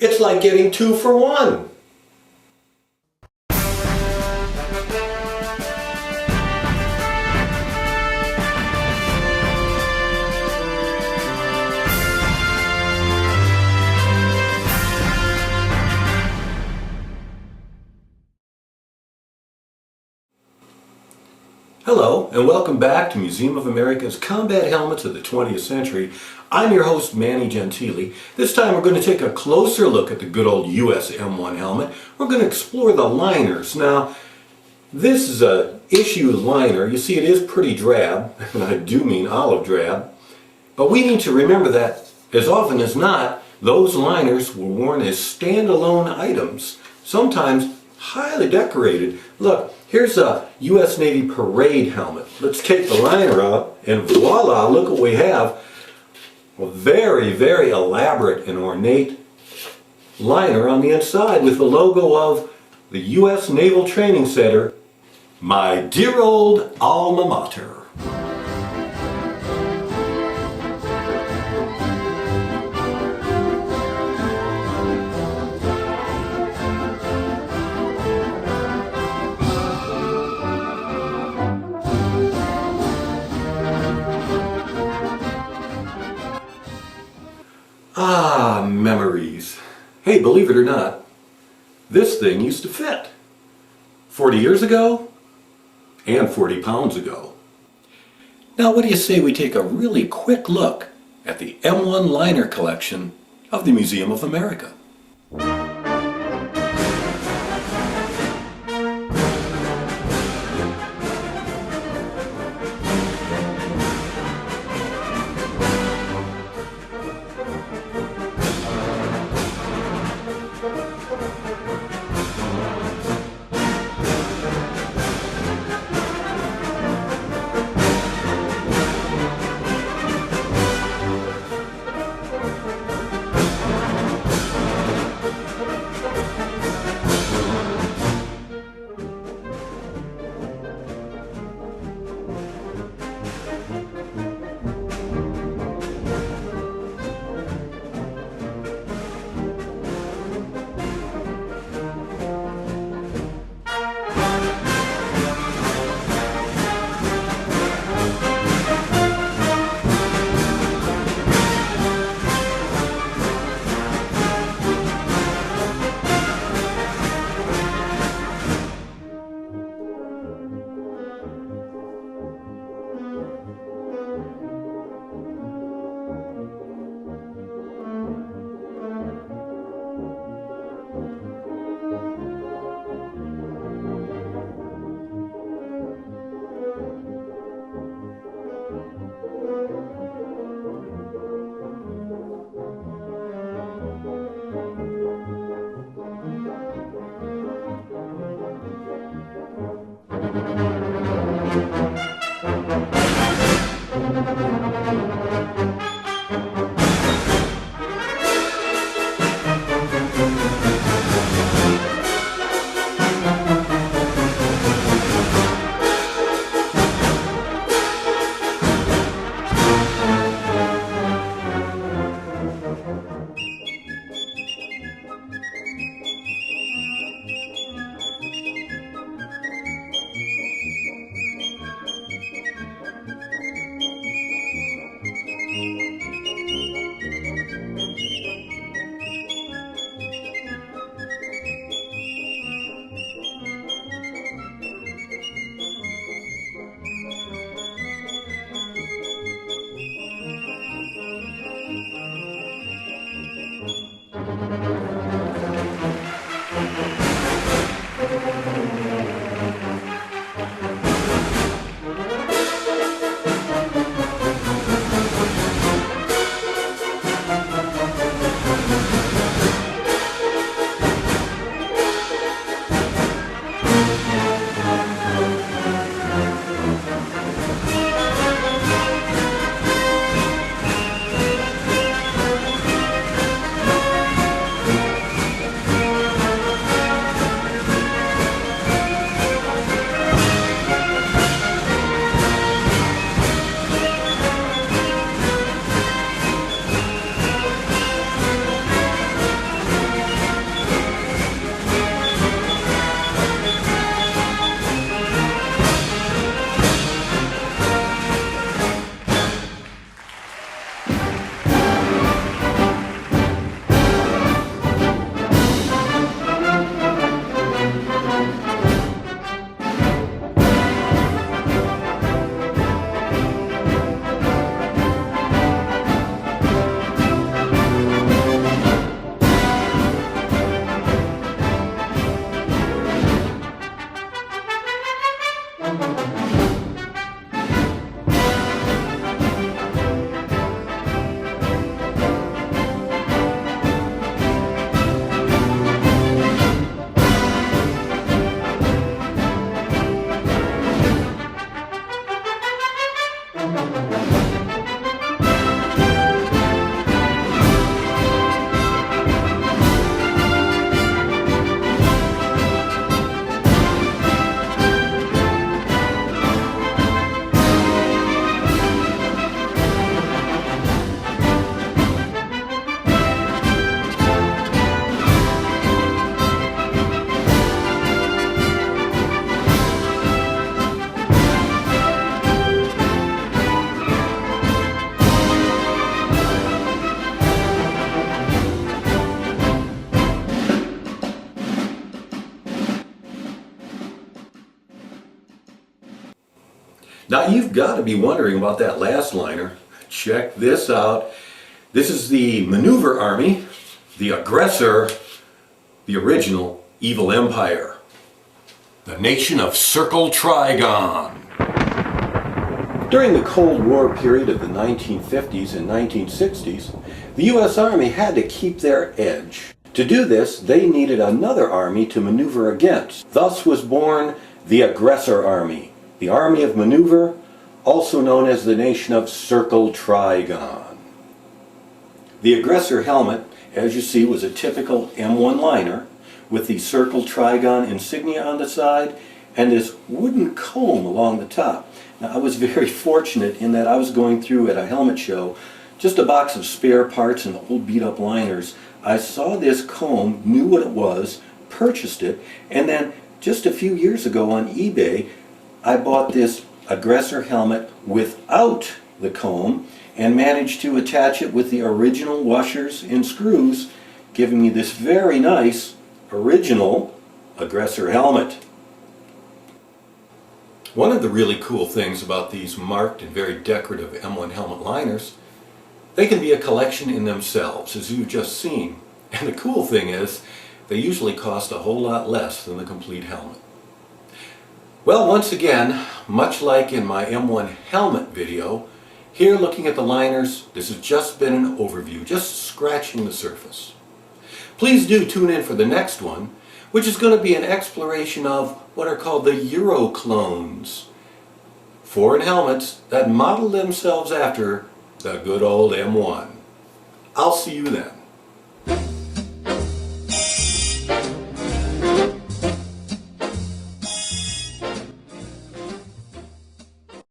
It's like getting 2 for 1. Hello, and welcome back to Museum of America's Combat Helmets of the 20th Century. I'm your host, Mannie Gentile. This time we're going to take a closer look at the good old US M1 helmet. We're going to explore the liners. Now, this is a issue liner. You see, it is pretty drab, and I do mean olive drab. But we need to remember that, as often as not, those liners were worn as standalone items, sometimes highly decorated. Look, here's a U.S. Navy parade helmet. Let's take the liner out, and voila, look what we have. A very, very elaborate and ornate liner on the inside with the logo of the U.S. Naval Training Center, my dear old alma mater. Ah, memories. Hey, believe it or not, this thing used to fit. 40 years ago and 40 pounds ago. Now what do you say we take a really quick look at the M1 liner collection of the Museum of America? Now you've got to be wondering about that last liner. Check this out. This is the maneuver army, the aggressor, the original evil empire. The nation of Circle Trigon. During the Cold War period of the 1950s and 1960s, the U.S. Army had to keep their edge. To do this, they needed another army to maneuver against. Thus was born the Aggressor Army, the Army of Maneuver, also known as the nation of Circle Trigon. The Aggressor helmet, as you see, was a typical M1 liner with the Circle Trigon insignia on the side and this wooden comb along the top. Now, I was very fortunate in that I was going through at a helmet show just a box of spare parts and old beat up liners. I saw this comb, knew what it was, purchased it, and then just a few years ago on eBay I bought this Aggressor helmet without the comb and managed to attach it with the original washers and screws, giving me this very nice original Aggressor helmet. One of the really cool things about these marked and very decorative M1 helmet liners, they can be a collection in themselves, as you've just seen. And the cool thing is, they usually cost a whole lot less than the complete helmet. Well, once again, much like in my M1 helmet video, here looking at the liners, this has just been an overview, just scratching the surface. Please do tune in for the next one, which is going to be an exploration of what are called the Euro clones. Foreign helmets that model themselves after the good old M1. I'll see you then.